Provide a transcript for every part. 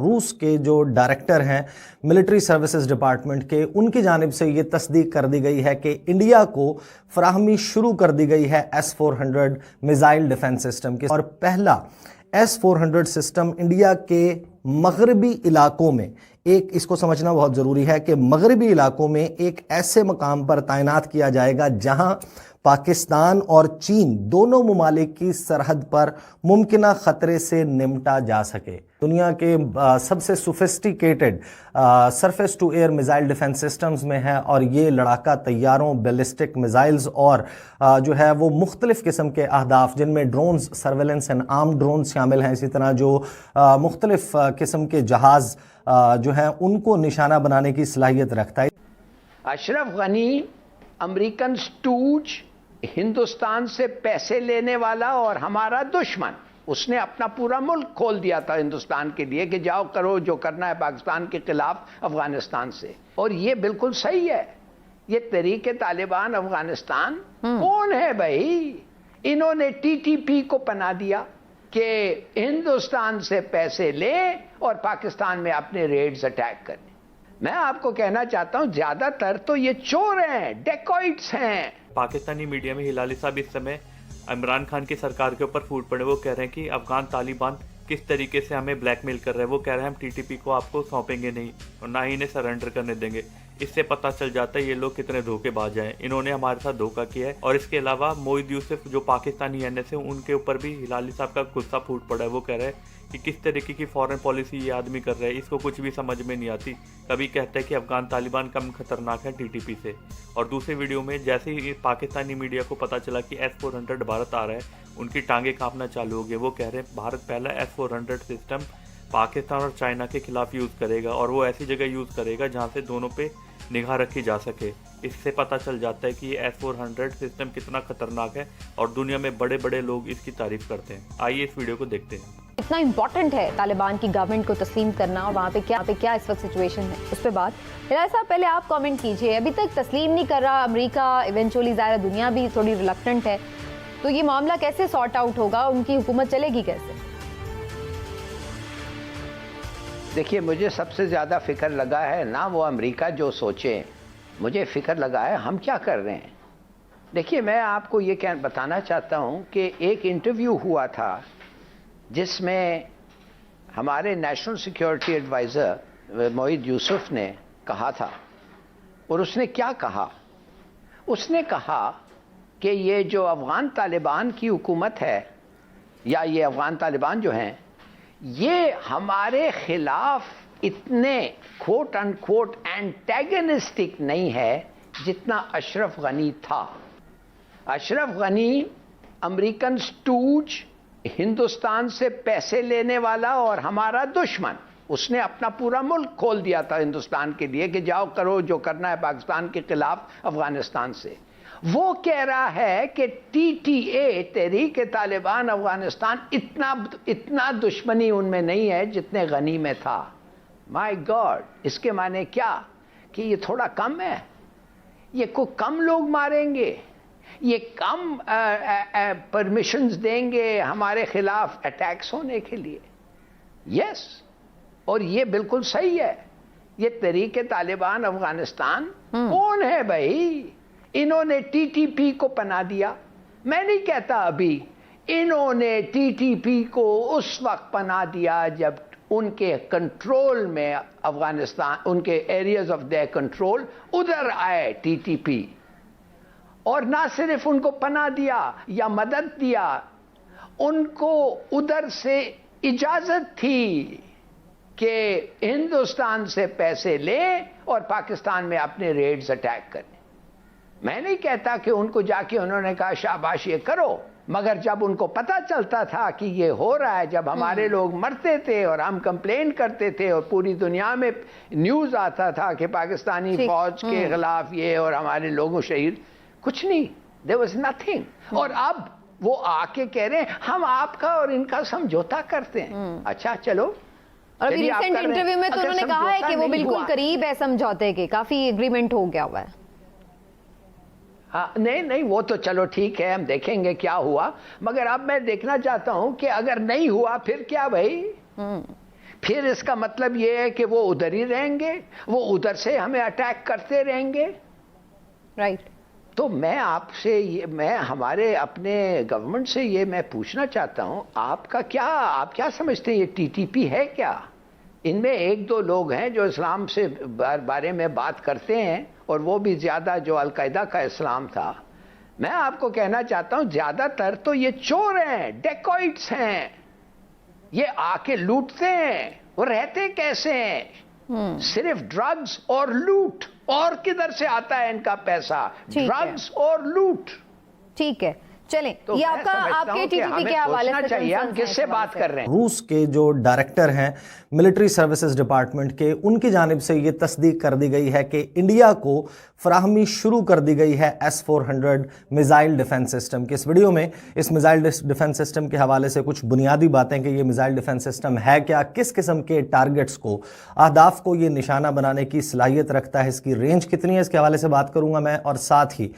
روس کے جو ڈائریکٹر ہیں ملٹری سروسز ڈپارٹمنٹ کے، ان کی جانب سے یہ تصدیق کر دی گئی ہے کہ انڈیا کو فراہمی شروع کر دی گئی ہے S-400 میزائل ڈیفنس سسٹم کی، اور پہلا S-400 سسٹم انڈیا کے مغربی علاقوں میں، اس کو سمجھنا بہت ضروری ہے کہ مغربی علاقوں میں ایک ایسے مقام پر تعینات کیا جائے گا جہاں پاکستان اور چین دونوں ممالک کی سرحد پر ممکنہ خطرے سے نمٹا جا سکے۔ دنیا کے سب سے sophisticated surface to air missile defence systems میں ہے، اور یہ لڑاکا طیاروں، بیلسٹک میزائلز اور جو ہے وہ مختلف قسم کے اہداف جن میں drones, surveillance and arm drones شامل ہیں، اسی طرح جو مختلف قسم کے جہاز جو ہیں ان کو نشانہ بنانے کی صلاحیت رکھتا ہے۔ اشرف غنی امریکن سٹوج، ہندوستان سے پیسے لینے والا اور ہمارا دشمن، اس نے اپنا پورا ملک کھول دیا تھا ہندوستان کے لیے کہ جاؤ کرو جو کرنا ہے پاکستان کے خلاف افغانستان سے، اور یہ بالکل صحیح ہے۔ یہ تحریک طالبان افغانستان کون ہے بھائی؟ انہوں نے TTP کو پناہ دیا کہ ہندوستان سے پیسے لے اور پاکستان میں اپنے ریڈز اٹیک کریں۔ میں آپ کو کہنا چاہتا ہوں زیادہ تر تو یہ چور ہیں، ڈیکوائٹس ہیں۔ پاکستانی میڈیا میں ہلالی صاحب اس سمے عمران خان کی سرکار کے اوپر پھوٹ پڑے، وہ کہہ رہے ہیں کہ افغان طالبان کس طریقے سے ہمیں بلیک میل کر رہے ہیں۔ وہ کہہ رہے ہیں ہم TTP کو آپ کو سونپیں گے نہیں اور نہ ہی انہیں سرنڈر کرنے دیں گے۔ اس سے پتہ چل جاتا ہے یہ لوگ کتنے دھوکے باز ہیں، انہوں نے ہمارے ساتھ دھوکہ کیا ہے۔ اور اس کے علاوہ موعد یوسف جو پاکستانی NS ہے، ان کے اوپر بھی ہلالی صاحب کا غصہ پھوٹ پڑا ہے۔ وہ کہہ رہے ہیں کہ کس طریقے کی فورن پالیسی یہ آدمی کر رہے ہیں، اس کو کچھ بھی سمجھ میں نہیں آتی۔ کبھی کہتا ہے کہ افغان طالبان کم خطرناک ہے TTP سے، اور دوسری ویڈیو میں جیسے ہی پاکستانی میڈیا کو پتہ چلا کہ S-400 بھارت آ رہا ہے، ان کی ٹانگیں کانپنا چالو ہو گئی۔ وہ کہہ رہے ہیں بھارت پہلا S-400 سسٹم پاکستان اور چائنا کے خلاف یوز کرے گا، اور وہ ایسی جگہ یوز کرے گا جہاں سے دونوں پہ نگاہ رکھی جا سکے۔ اس سے پتہ چل جاتا ہے کہ یہ S-400 سسٹم کتنا خطرناک ہے، اور دنیا میں بڑے بڑے لوگ اس کی تعریف کرتے ہیں۔ آئیے اس ویڈیو کو دیکھتے ہیں۔ اتنا امپورٹنٹ ہے طالبان کی گورنمنٹ کو تسلیم کرنا، اور وہاں پہ کیا اس وقت سچویشن ہے، اس پہ بات ہلال صاحب پہلے آپ کامنٹ کیجئے۔ ابھی تک تسلیم نہیں کر رہا امریکہ، ایونچولی ظاہر دنیا بھی تھوڑی ریلکٹنٹ ہے، تو یہ معاملہ کیسے سارٹ آؤٹ ہوگا، ان کی حکومت چلے گی کیسے؟ دیکھیے مجھے سب سے زیادہ فکر لگا ہے نہ وہ امریکہ جو سوچے، مجھے فکر لگا ہے ہم کیا کر رہے ہیں۔ دیکھیے میں آپ کو یہ بتانا چاہتا ہوں کہ ایک انٹرویو ہوا تھا جس میں ہمارے نیشنل سیکیورٹی ایڈوائزر موعد یوسف نے کہا تھا، اور اس نے کیا کہا؟ اس نے کہا کہ یہ جو افغان طالبان کی حکومت ہے، یا یہ افغان طالبان جو ہیں، یہ ہمارے خلاف اتنے کوٹ ان کوٹ اینٹیگنسٹک نہیں ہے جتنا اشرف غنی تھا۔ اشرف غنی امریکن سٹوج، ہندوستان سے پیسے لینے والا اور ہمارا دشمن، اس نے اپنا پورا ملک کھول دیا تھا ہندوستان کے لیے کہ جاؤ کرو جو کرنا ہے پاکستان کے خلاف افغانستان سے۔ وہ کہہ رہا ہے کہ TTA تحریک طالبان افغانستان اتنا دشمنی ان میں نہیں ہے جتنے غنی میں تھا۔ مائی گاڈ، اس کے معنی کیا کہ یہ تھوڑا کم ہے، یہ کو کم لوگ ماریں گے، یہ کم پرمیشنز دیں گے ہمارے خلاف اٹیکس ہونے کے لیے؟ یس، اور یہ بالکل صحیح ہے۔ یہ تحریک طالبان افغانستان کون ہے بھائی؟ انہوں نے TTP کو پناہ دیا۔ میں نہیں کہتا ابھی، انہوں نے TTP کو اس وقت پناہ دیا جب ان کے کنٹرول میں افغانستان، ان کے ایریاز آف دیئر کنٹرول ادھر آئے TTP، اور نہ صرف ان کو پناہ دیا یا مدد دیا، ان کو ادھر سے اجازت تھی کہ ہندوستان سے پیسے لے اور پاکستان میں اپنے ریڈز اٹیک کریں۔ میں نہیں کہتا کہ ان کو جا کے انہوں نے کہا شاباش یہ کرو، مگر جب ان کو پتہ چلتا تھا کہ یہ ہو رہا ہے، جب ہمارے لوگ مرتے تھے اور ہم کمپلین کرتے تھے اور پوری دنیا میں نیوز آتا تھا کہ پاکستانی فوج کے خلاف یہ اور ہمارے لوگوں شہید، کچھ نہیں، there was nothing۔ اور اب وہ آ کے کہہ رہے ہیں ہم آپ کا اور ان کا سمجھوتا کرتے ہیں۔ اچھا چلو، اور ابھی ریسنٹ انٹرویو میں تو انہوں نے کہا ہے کہ وہ بالکل قریب ہے سمجھوتے کے، کافی ایگریمنٹ ہو گیا ہوا ہے۔ نہیں وہ تو چلو ٹھیک ہے، ہم دیکھیں گے کیا ہوا، مگر اب میں دیکھنا چاہتا ہوں کہ اگر نہیں ہوا پھر کیا بھائی؟ پھر اس کا مطلب یہ ہے کہ وہ ادھر ہی رہیں گے, وہ ادھر سے ہمیں اٹیک کرتے رہیں گے. رائٹ. تو میں آپ سے میں ہمارے اپنے گورنمنٹ سے یہ میں پوچھنا چاہتا ہوں, آپ کیا سمجھتے ہیں یہ ٹی ٹی پی ہے کیا؟ ان میں ایک دو لوگ ہیں جو اسلام سے بارے میں بات کرتے ہیں, اور وہ بھی زیادہ جو القاعدہ کا اسلام تھا. میں آپ کو کہنا چاہتا ہوں زیادہ تر تو یہ چور ہیں, ڈیکوائٹس ہیں, یہ آ کے لوٹتے ہیں. وہ رہتے کیسے ہیں؟ صرف ڈرگز اور لوٹ. اور کدھر سے آتا ہے ان کا پیسہ؟ ڈرگز اور لوٹ. ٹھیک ہے, چلیں یہ آپ کے ٹی ٹی پی کے حوالے سے چاہیے ہم کس سے بات کر رہے ہیں. روس کے جو ڈائریکٹر ہیں ملٹری سروسز ڈپارٹمنٹ کے, ان کی جانب سے یہ تصدیق کر دی گئی ہے کہ انڈیا کو فراہمی شروع کر دی گئی ہے S-400 میزائل ڈیفنس سسٹم کی. اس ویڈیو میں اس میزائل ڈیفنس سسٹم کے حوالے سے کچھ بنیادی باتیں کہ یہ میزائل ڈیفنس سسٹم ہے کیا, کس قسم کے ٹارگٹس کو, اہداف کو یہ نشانہ بنانے کی صلاحیت رکھتا ہے, اس کی رینج کتنی ہے, اس کے حوالے سے بات کروں گا میں. اور ساتھ ہی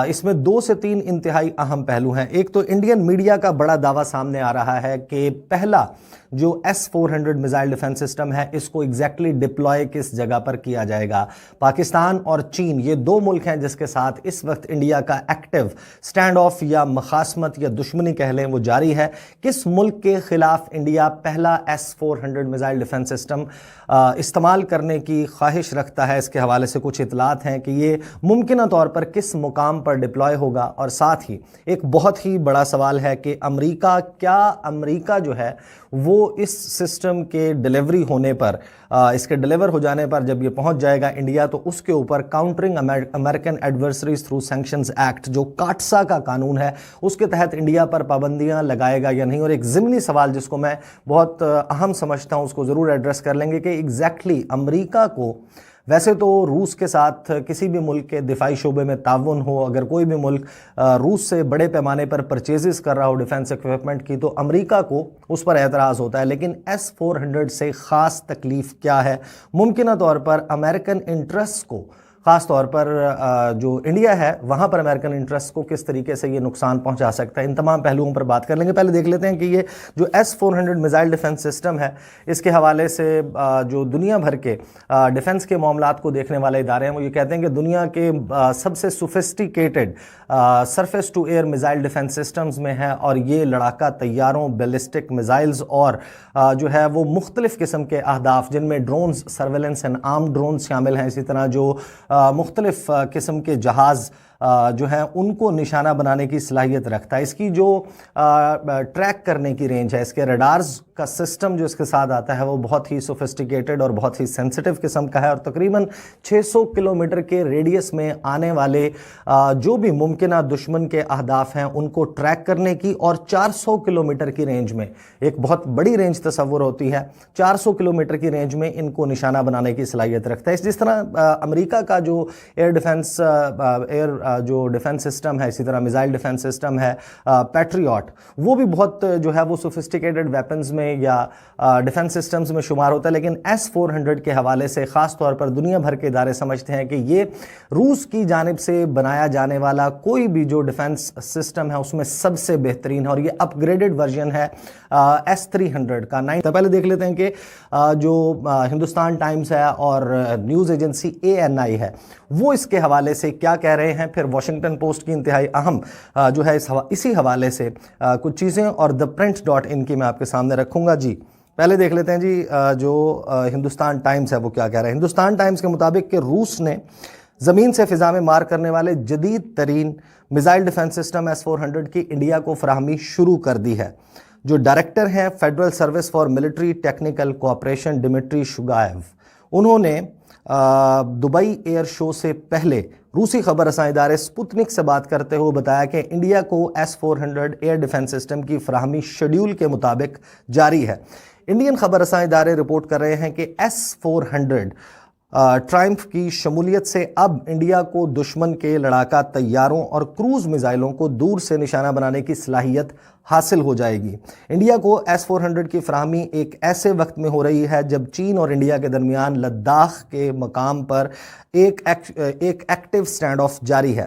اس میں 2 سے 3 انتہائی اہم پہلو ہیں. ایک تو انڈین میڈیا کا بڑا دعویٰ سامنے آ رہا ہے کہ پہلا جو S-400 میزائل ڈیفنس سسٹم ہے اس کو ایگزیکٹلی ڈپلوائے کس جگہ پر کیا جائے گا. پاکستان اور چین یہ 2 ملک ہیں جس کے ساتھ اس وقت انڈیا کا ایکٹیو سٹینڈ آف یا مخاصمت یا دشمنی کہہ لیں وہ جاری ہے. کس ملک کے خلاف انڈیا پہلا S-400 میزائل ڈیفنس سسٹم استعمال کرنے کی خواہش رکھتا ہے, اس کے حوالے سے کچھ اطلاعات ہیں کہ یہ ممکنہ طور پر کس مقام پر ڈپلوائے ہوگا. اور ساتھ ہی ایک بہت ہی بڑا سوال ہے کہ امریکہ جو ہے وہ اس سسٹم کے ڈیلیوری ہونے پر, اس کے ڈیلیور ہو جانے پر جب یہ پہنچ جائے گا انڈیا, تو اس کے اوپر countering American adversaries through sanctions act جو کاٹسا کا قانون ہے اس کے تحت انڈیا پر پابندیاں لگائے گا یا نہیں. اور ایک ضمنی سوال جس کو میں بہت اہم سمجھتا ہوں اس کو ضرور ایڈریس کر لیں گے کہ ایگزیکٹلی امریکہ کو, ویسے تو روس کے ساتھ کسی بھی ملک کے دفاعی شعبے میں تعاون ہو, اگر کوئی بھی ملک روس سے بڑے پیمانے پر پرچیزز کر رہا ہو ڈیفنس ایکوپمنٹ کی, تو امریکہ کو اس پر اعتراض ہوتا ہے. لیکن S-400 سے خاص تکلیف کیا ہے؟ ممکنہ طور پر امریکن انٹرسٹ کو, خاص طور پر جو انڈیا ہے وہاں پر امریکن انٹرسٹ کو کس طریقے سے یہ نقصان پہنچا سکتا ہے, ان تمام پہلوؤں پر بات کر لیں گے. پہلے دیکھ لیتے ہیں کہ یہ جو S-400 میزائل ڈیفنس سسٹم ہے اس کے حوالے سے جو دنیا بھر کے ڈیفنس کے معاملات کو دیکھنے والے ادارے ہیں وہ یہ کہتے ہیں کہ دنیا کے سب سے sophisticated surface to air missile defence systems میں ہے, اور یہ لڑاکا طیاروں, بیلسٹک میزائلز اور جو ہے وہ مختلف قسم کے اہداف جن میں drones, surveillance and arm drones شامل ہیں, اسی طرح جو مختلف قسم کے جہاز جو ہیں ان کو نشانہ بنانے کی صلاحیت رکھتا ہے. اس کی جو ٹریک کرنے کی رینج ہے, اس کے ریڈارز کا سسٹم جو اس کے ساتھ آتا ہے وہ بہت ہی سوفسٹیکیٹڈ اور بہت ہی سینسٹیو قسم کا ہے, اور تقریباً 600 کلومیٹر کے ریڈیس میں آنے والے جو بھی ممکنہ دشمن کے اہداف ہیں ان کو ٹریک کرنے کی, اور 400 کلومیٹر کی رینج میں, ایک بہت بڑی رینج تصور ہوتی ہے, 400 کلومیٹر کی رینج میں ان کو نشانہ بنانے کی صلاحیت رکھتا ہے. جس طرح امریکہ کا جو جو ڈیفنس سسٹم ہے, اسی طرح میزائل ڈیفنس سسٹم ہے پیٹریوٹ, وہ بھی بہت جو ہے وہ سوفسٹیکیٹڈ ویپنز میں یا ڈیفنس سسٹمز میں شمار ہوتا ہے. لیکن S-400 کے حوالے سے خاص طور پر دنیا بھر کے ادارے سمجھتے ہیں کہ یہ روس کی جانب سے بنایا جانے والا کوئی بھی جو ڈیفنس سسٹم ہے اس میں سب سے بہترین ہے, اور یہ اپ گریڈڈ ورژن ہے S-300 کا. تو پہلے دیکھ لیتے ہیں کہ جو ہندوستان ٹائمز ہے اور نیوز ایجنسی ANI ہے وہ اس کے حوالے سے کیا کہہ رہے ہیں, پھر واشنگٹن پوسٹ کی انتہائی اہم جو ہے اسی حوالے سے کچھ چیزیں, اور theprint.in کی میں آپ کے سامنے رکھوں گا. جی پہلے دیکھ لیتے ہیں جی جو ہندوستان ٹائمز ہے وہ کیا کہہ رہے ہیں. ہندوستان ٹائمز کے مطابق کہ روس نے زمین سے فضا میں مار کرنے والے جدید ترین میزائل ڈیفنس سسٹم S-400 کی انڈیا کو فراہمی شروع کر دی ہے. جو ڈائریکٹر ہیں federal service for military technical cooperation Dmitry Shugaev, انہوں نے دبئی ایئر شو سے پہلے روسی خبر رساں ادارے سپوتنک سے بات کرتے ہوئے بتایا کہ انڈیا کو S-400 ایئر ڈیفنس سسٹم کی فراہمی شیڈیول کے مطابق جاری ہے. انڈین خبر رساں ادارے رپورٹ کر رہے ہیں کہ S-400 ٹرائمف کی شمولیت سے اب انڈیا کو دشمن کے لڑاکا طیاروں اور کروز میزائلوں کو دور سے نشانہ بنانے کی صلاحیت حاصل ہو جائے گی. انڈیا کو S-400 کی فراہمی ایک ایسے وقت میں ہو رہی ہے جب چین اور انڈیا کے درمیان لداخ کے مقام پر ایک ایکٹیو سٹینڈ آف جاری ہے.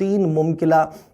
3